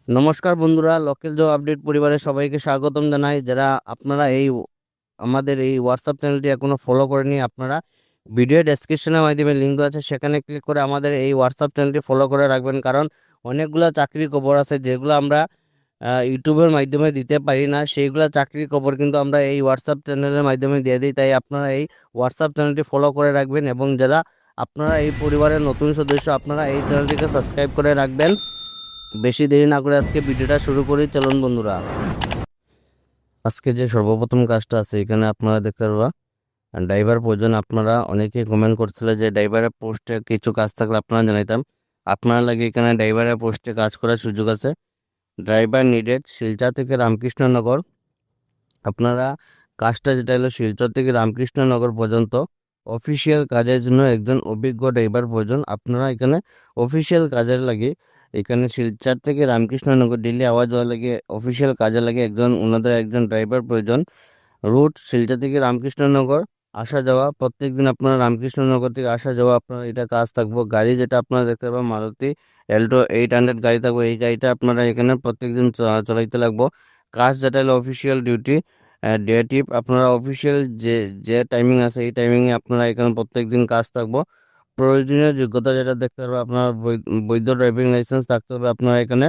নমস্কার বন্ধুরা, local job update পরিবারের সবাইকে স্বাগতম জানাই। যারা আপনারা আমাদের এই হোয়াটসঅ্যাপ চ্যানেলটি এখনো ফলো করেনি, আপনারা ভিডিও ডেসক্রিপশনের মাধ্যমে লিঙ্ক দেওয়া আছে, সেখানে ক্লিক করে আমাদের এই হোয়াটসঅ্যাপ চ্যানেলটি ফলো করে রাখবেন। কারণ অনেকগুলো চাকরির খবর আছে যেগুলো আমরা ইউটিউবের মাধ্যমে দিতে পারি না, সেইগুলো চাকরির খবর কিন্তু আমরা এই হোয়াটসঅ্যাপ চ্যানেলের মাধ্যমে দিয়ে দিই। তাই আপনারা এই হোয়াটসঅ্যাপ চ্যানেলটি ফলো করে রাখবেন, এবং যারা আপনারা এই পরিবারের নতুন সদস্য, আপনারা এই চ্যানেলটিকে সাবস্ক্রাইব করে রাখবেন। বেশি দেরি না করে আজকে ভিডিওটা শুরু করি, চলুন বন্ধুরা। আজকে যে সর্বপ্রথম কাজটা আছে এখানে আপনারা দেখতে পারবা ড্রাইভার প্রয়োজন। আপনারা অনেকেই কমেন্ট করছিল যে ড্রাইভারের পোস্টে কিছু কাজ থাকলে আপনারা জানাইতাম। আপনারা লাগে এখানে ড্রাইভারের পোস্টে কাজ করার সুযোগ আছে। ড্রাইভার নিডেড, শিলচর থেকে রামকৃষ্ণনগর। আপনারা কাজটা যেটা হলো শিলচর থেকে রামকৃষ্ণনগর পর্যন্ত অফিসিয়াল কাজের জন্য একজন অভিজ্ঞ ড্রাইভার প্রয়োজন। আপনারা এখানে অফিসিয়াল কাজের লাগে এখানে শিলচর থেকে রামকৃষ্ণনগর দিল্লি আওয়া যাওয়া লাগে, অফিসিয়াল কাজে লাগে ওনাদের একজন ড্রাইভার প্রয়োজন। রুট শিলচর থেকে রামকৃষ্ণনগর আসা যাওয়া, প্রত্যেক দিন আপনারা রামকৃষ্ণনগর থেকে আসা যাওয়া আপনারা এটা কাজ থাকবো। গাড়ি যেটা আপনারা দেখতে পাবেন মারুতি এল্টো 800 গাড়ি থাকবো, এই গাড়িটা আপনারা এখানে প্রত্যেক দিন চলাইতে লাগবো। কাজ যেটা হলো অফিসিয়াল ডিউটি ডে টিপ, আপনারা অফিসিয়াল যে যে টাইমিং আছে এই টাইমিংয়ে আপনারা এখানে প্রত্যেক দিন কাজ থাকবো। প্রয়োজনীয় যোগ্যতা যেটা দেখতে হবে, আপনার বৈধ ড্রাইভিং লাইসেন্স থাকতে হবে। আপনারা এখানে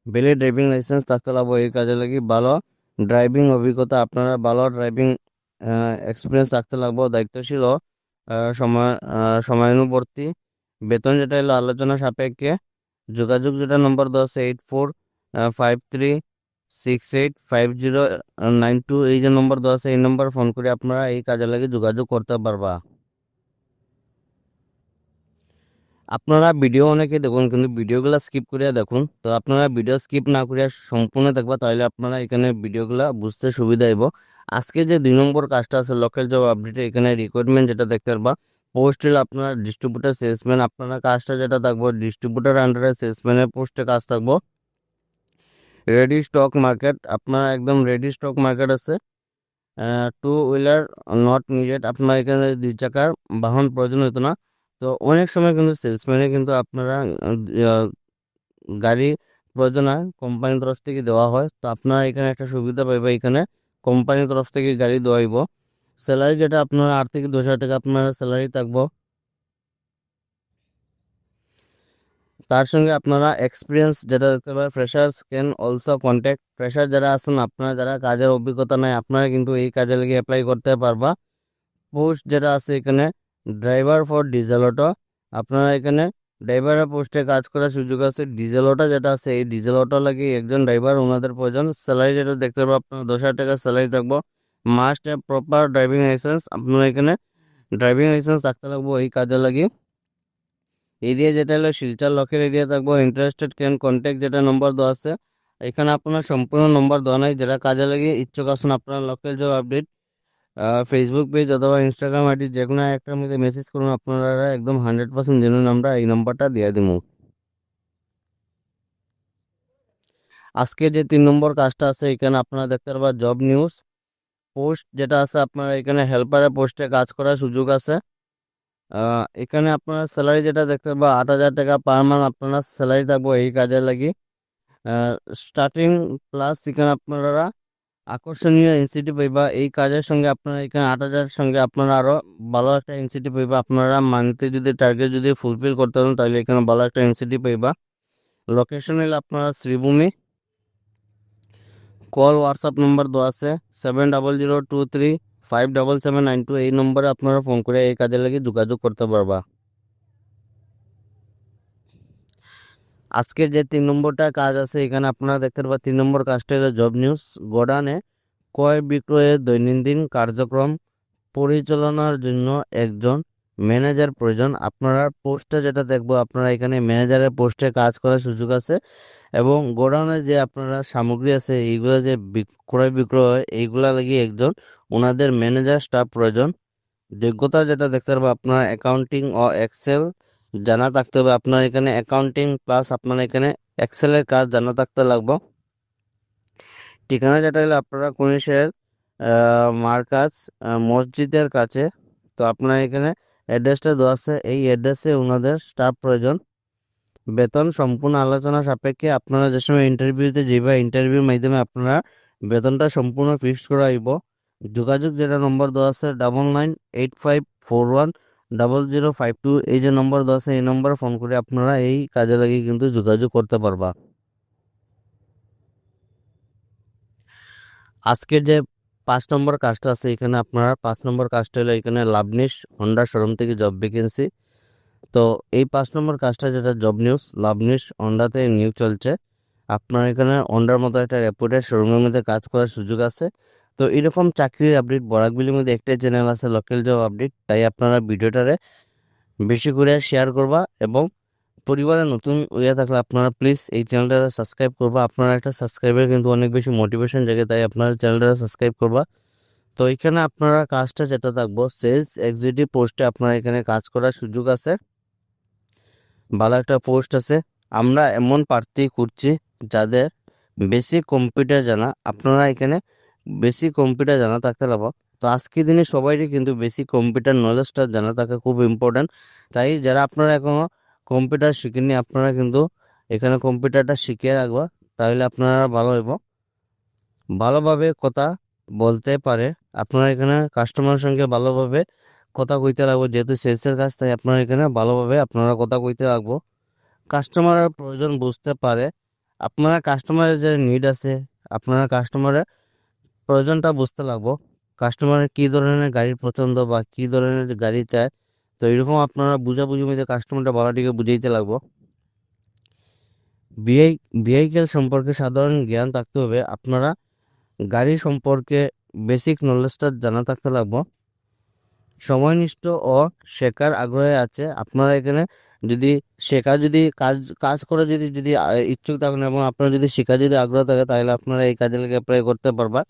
ভ্যালিড ড্রাইভিং লাইসেন্স থাকতে লাগবে এই কাজে লাগি। ভালো ড্রাইভিং অভিজ্ঞতা, আপনারা ভালো ড্রাইভিং এক্সপিরিয়েন্স থাকতে লাগবে। দায়িত্বশীল ও সময়ানুবর্তী। বেতন যেটা হলো আলোচনা সাপেক্ষে। যোগাযোগ যেটা নম্বর দেওয়া আছে 8453685092, এই যে নম্বর দেওয়া আছে এই নম্বর ফোন করে আপনারা এই কাজে লাগে যোগাযোগ করতে পারবা। আপনারা ভিডিও অনেকে দেখুন কিন্তু ভিডিওগুলো স্কিপ করিয়া দেখুন, তো আপনারা ভিডিও স্কিপ না করিয়া সম্পূর্ণ দেখবা, তাহলে আপনারা এখানে ভিডিওগুলো বুঝতে সুবিধা হইব। আজকে যে 2 নম্বর কাজটা আছে লোকাল জব আপডেটে, এখানে রিক্রুটমেন্ট যেটা দেখতে পারবা পোস্ট হলো আপনার ডিস্ট্রিবিউটার সেলসম্যান। আপনারা কাজটা যেটা থাকবো ডিস্ট্রিবিউটার আন্ডারে সেলসম্যানের পোস্টে কাজ থাকবো। রেডি স্টক মার্কেট, আপনারা একদম রেডি স্টক মার্কেট আছে। টু হুইলার নট নিডেড, আপনার এখানে 2 চাকার বাহন প্রয়োজন হতো না। তো অনেক সময় কিন্তু সেলসম্যানে কিন্তু আপনারা গাড়ি প্রয়োজন হয়, কোম্পানির তরফ থেকে দেওয়া হয়। তো আপনারা এখানে একটা সুবিধা পাইবে, এখানে কোম্পানির তরফ থেকে গাড়ি দেওয়া হইব। স্যালারি যেটা আপনারা 8 থেকে 10 হাজার টাকা আপনার স্যালারি থাকবো। তার সঙ্গে আপনারা এক্সপিরিয়েন্স যেটা দেখতে পাবেন, freshers can also contact. Fresher যারা আছেন, আপনারা যারা কাজের অভিজ্ঞতা নাই, আপনারা কিন্তু এই কাজে লেগে অ্যাপ্লাই করতে পারবা। পোস্ট যেটা আছে এখানে ড্রাইভার ফর ডিজেল অটো, আপনারা এখানে ড্রাইভারের পোস্টে কাজ করার সুযোগ আছে। ডিজেল অটো যেটা আছে এই ডিজেল অটো লাগে একজন ড্রাইভার ওনাদের প্রয়োজন। স্যালারি যেটা দেখতে পাবো আপনার 10 হাজার টাকা স্যালারি থাকবো। Must have proper driving licence, আপনারা এখানে ড্রাইভিং লাইসেন্স থাকতে লাগবো এই কাজে লাগে। এরিয়া যেটা হলো শিলচর লোকাল এরিয়া থাকবো। ইন্টারেস্টেড ক্যান কন্ট্যাক্ট যেটা নম্বর দেওয়া আছে, এখানে আপনার সম্পূর্ণ নম্বর দেওয়া নাই। যারা কাজে লাগে ইচ্ছুক আছেন, আপনারা local job update Facebook page অথবা ইনস্টাগ্রাম আইডি যে কোনো একটার মধ্যে মেসেজ করুন, আপনারা একদম 100% জেনুইন আমরা এই নাম্বারটা দিয়ে দিব। আজকে যে 3 নম্বর কাজটা আছে এখানে আপনারা দেখতে পারবা জব নিউজ পোস্ট যেটা আছে, আপনারা এখানে হেল্পারের পোস্টে কাজ করার সুযোগ আছে। এখানে আপনারা স্যালারি যেটা দেখতে পারবা 8,000 টাকা পার মান্থ আপনারা স্যালারি থাকবো এই কাজে লাগি। স্টার্টিং প্লাস এখানে আপনারা আকর্ষণীয় ইনসেন্টিভ পাইবা এই কাজের সঙ্গে। আপনারা এখানে 8,000 সঙ্গে আপনারা আরো ভালো একটা ইনসেন্টিভ পাইবা। আপনারা মান্থলি যদি টার্গেট যদি ফুলফিল করতে পারেন তাহলে এখানে ভালো একটা ইনসেন্টিভ পাইবা। লোকেশন হলে আপনারা শ্রীভূমি। কল হোয়াটসঅ্যাপ নম্বর দেওয়া আছে 7002357792, এই নম্বরে আপনারা ফোন করে এই কাজের লাগে যোগাযোগ করতে পারবা। আজকে যে 3 নম্বরটা কাজ আছে এখানে আপনারা দেখতে পারবা 3 নম্বর কাজটা হলো জব নিউজ। গোডাউনে ক্রয় বিক্রয়ের দৈনন্দিন কার্যক্রম পরিচালনার জন্য একজন ম্যানেজার প্রয়োজন। আপনারা পোস্টটা যেটা দেখবো, আপনারা এখানে ম্যানেজারের পোস্টে কাজ করার সুযোগ আছে। এবং গোডাউনে যে আপনারা সামগ্রী আছে এইগুলো যে ক্রয় বিক্রয় হয় এইগুলা লাগি একজন ওনাদের ম্যানেজার স্টাফ প্রয়োজন। যোগ্যতা যেটা দেখতে পারবো আপনার অ্যাকাউন্টিং ও এক্সেল জানা থাকতে হবে। আপনার এখানে অ্যাকাউন্টিং প্লাস আপনার এখানে এক্সেলের কাজ জানা থাকতে লাগবে। ঠিকানা যেটা হলো আপনারা কুনিশের মার্কাজ মসজিদের কাছে। তো আপনার এখানে অ্যাড্রেসটা দেওয়া আছে, এই অ্যাড্রেসে ওনাদের স্টাফ প্রয়োজন। বেতন সম্পূর্ণ আলোচনা সাপেক্ষে আপনারা যে সময় ইন্টারভিউতে যাইবা ইন্টারভিউর মাধ্যমে আপনারা বেতনটা সম্পূর্ণ ফিক্সড করা হইব। যোগাযোগ যেটা নম্বর দেওয়া আছে 9985410052, এই যে নম্বর দেওয়া আছে এই নম্বরে ফোন করে আপনারা এই কাজে লাগে কিন্তু যোগাযোগ করতে পারবা। আজকের যে 5 নম্বর কাজটা আছে এখানে আপনারা 5 নম্বর কাজটা হলো এখানে লাভনিশ হোন্ডা শোরুম থেকে জব ভ্যাকেন্সি। তো এই 5 নম্বর কাজটা যেটা জব নিউজ, লাভনিশ হোন্ডাতে নিয়োগ চলছে। আপনার এখানে হোন্ডার মতো একটা রেপুটেড শোরুমের মধ্যে কাজ করার সুযোগ আছে। তো এরকম চাকরির আপডেট বরাকবিলির মধ্যে একটাই চ্যানেল আছে লোকাল জব আপডেট, তাই আপনারা ভিডিওটারে বেশি করে শেয়ার করবা এবং পরিবারে নতুন হইয়া থাকলে আপনারা প্লিজ এই চ্যানেলটা সাবস্ক্রাইব করবা। আপনারা একটা সাবস্ক্রাইবের কিন্তু অনেক বেশি মোটিভেশন জাগে, তাই আপনারা চ্যানেলটা সাবস্ক্রাইব করবা। তো এখানে আপনারা কাজটা যেটা থাকবো সেলস এক্সিকিউটিভ পোস্টে আপনারা এখানে কাজ করার সুযোগ আছে, ভালো একটা পোস্ট আছে। আমরা এমন প্রার্থী খুঁজছি যাদের বেসিক কম্পিউটার জানা, আপনারা এখানে বেসিক কম্পিউটার জানা থাকতে লাগবো। তো আজকের দিনে সবাইরই কিন্তু বেসিক কম্পিউটার নলেজটা জানা থাকা খুব ইম্পর্ট্যান্ট। তাই যারা আপনারা এখনো কম্পিউটার শিখেননি আপনারা কিন্তু এখানে কম্পিউটারটা শিখিয়ে রাখবা, তাহলে আপনারা ভালো হইব, ভালোভাবে কথা বলতে পারে। আপনারা এখানে কাস্টমারের সঙ্গে ভালোভাবে কথা কইতে লাগবো, যেহেতু সেলসের কাজ তাই আপনারা এখানে ভালোভাবে আপনারা কথা কইতে লাগবো। কাস্টমারের প্রয়োজন বুঝতে পারে, আপনারা কাস্টমারের যে নিড আছে আপনারা কাস্টমারের প্রয়োজনটা বুঝতে লাগবো। কাস্টমারের কী ধরনের গাড়ির পছন্দ বা কী ধরনের গাড়ি চায়, তো এরকম আপনারা বুঝাবুঝি মধ্যে কাস্টমারটা ভালোটিকে বুঝাইতে লাগবো। ভেহিকেল সম্পর্কে সাধারণ জ্ঞান থাকতে হবে, আপনারা গাড়ি সম্পর্কে বেসিক নলেজটা জানা থাকতে লাগবো। সময়নিষ্ঠ ও শেখার আগ্রহে আছে, আপনারা এখানে যদি যদি কাজ কাজ করে যদি যদি ইচ্ছুক থাকেন এবং আপনার যদি শেখার যদি আগ্রহ থাকে তাহলে আপনারা এই কাজে লেগে অ্যাপ্লাই করতে পারবা।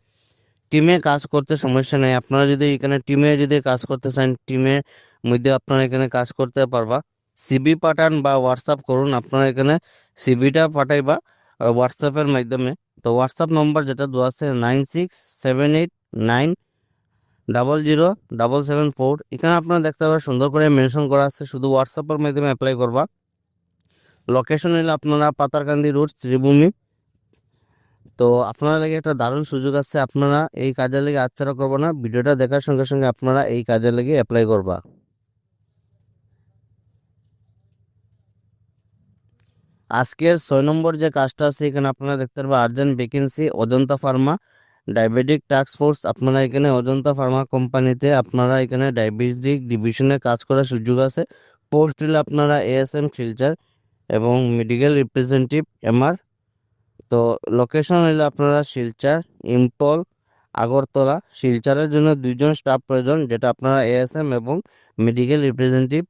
টিমে কাজ করতে সমস্যা নেই, আপনারা যদি এখানে টিমে যদি কাজ করতে চান টিমের মধ্যে আপনারা এখানে কাজ করতে পারবা। সিভি পাঠান বা হোয়াটসঅ্যাপ করুন, আপনারা এখানে সিভিটা পাঠাইবা হোয়াটসঅ্যাপের মাধ্যমে। তো হোয়াটসঅ্যাপ নম্বর যেটা দেওয়া আছে 9678900774, এখানে আপনারা দেখতে পাবেন সুন্দর করে মেনশন করা আছে, শুধু হোয়াটসঅ্যাপের মাধ্যমে অ্যাপ্লাই করবা। লোকেশন হলে আপনারা পাতারকান্দি রোড শ্রীভূমি। তো আপনারা লাগে একটা দারুণ সুযোগ আছে, আপনারা এই কাজের লেগে আচ্ছাড়া করবো না, ভিডিওটা দেখার সঙ্গে সঙ্গে আপনারা এই কাজের লেগে অ্যাপ্লাই করবা। আজকের 6 নম্বর যে কাজটা আছে এখানে আপনারা দেখতে পারবেন urgent vacancy Ajanta Pharma diabetic task force. আপনারা এখানে অজন্তা ফার্মা কোম্পানিতে আপনারা এখানে ডায়াবেটিক ডিভিশনে কাজ করার সুযোগ আছে। পোস্ট হলে আপনারা এএসএম শিলচর এবং মেডিকেল রিপ্রেজেন্টেটিভ এমআর। তো লোকেশন হলে আপনারা শিলচর, ইম্পল, আগরতলা। শিলচরের জন্য 2জন স্টাফ প্রয়োজন, যেটা আপনারা এএসএম এবং মেডিকেল রিপ্রেজেন্টেটিভ।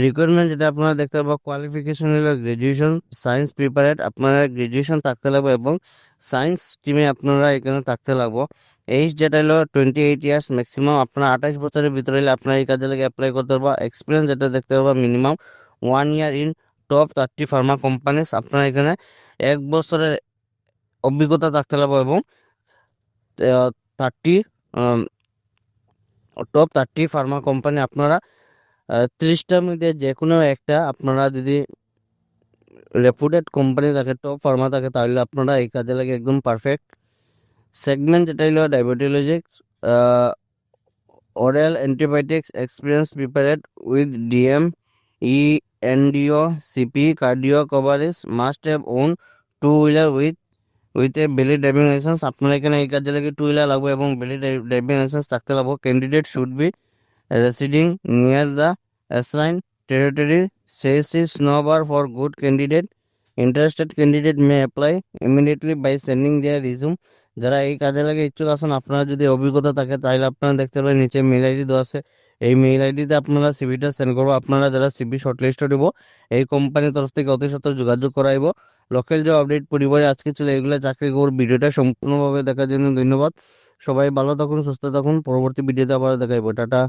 রিকোয়ারমেন্ট যেটা আপনারা দেখতে পারবো কোয়ালিফিকেশন হলো গ্রাজুয়েশন সায়েন্স প্রিপারেট, আপনারা গ্রাজুয়েশন থাকতে লাগবে এবং সায়েন্স টিমে আপনারা এখানে থাকতে লাগবো। এইজ যেটা হলো 28 ইয়ার্স, ম্যাক্সিমাম আপনারা 28 বছরের ভিতরে হলে আপনারা এই কাজে লাগে অ্যাপ্লাই করতে পারবো। এক্সপিরিয়েন্স যেটা দেখতে পারবো minimum 1 year in top 30 Pharma companies, আপনারা এখানে 1 বছরের অভিজ্ঞতা থাকতে লাগবে এবং 30 টপ 30 ফার্মা কোম্পানি আপনারা 30টার মধ্যে যে কোনো একটা আপনারা যদি রেপুটেড কোম্পানি থাকে টপ ফার্মা থাকে তাহলে আপনারা এই কাজে লাগে একদম পারফেক্ট। সেগমেন্ট যেটা হলো diabetologics, oral antibiotics experience prepared with DM endo CP cardio coverage must have own 2 wheeler with a valid driving licence. আপনারা এখানে এই কাজে লাগে 2 হুইলার লাগবে এবং ভ্যালিড ড্রাইভিং লাইসেন্স থাকতে লাগবে। Candidate should be residing near the assigned territory, says is no bar for good candidate. Interested candidate may apply immediately by sending their resume. যারা এই কাজে লাগে ইচ্ছুক আছেন আপনারা যদি অভিজ্ঞতা থাকে তাহলে আপনারা দেখতে পাবেন নিচে মেল আইডি দেওয়া আছে, এই মেল আইডিতে আপনারা সিভিটা সেন্ড করবো। আপনারা যারা সিভি শর্টলিস্ট দিব এই কোম্পানির তরফ থেকে অতি সত্ত্বর যোগাযোগ করাইব। লোকাল জব আপডেট পরিবারে আজকে ছিল এগুলো চাকরি খবর। ভিডিওটা সম্পূর্ণভাবে দেখার জন্য ধন্যবাদ। সবাই ভালো থাকুন, সুস্থ থাকুন, পরবর্তী ভিডিওতে আবার দেখাইব। টাটা।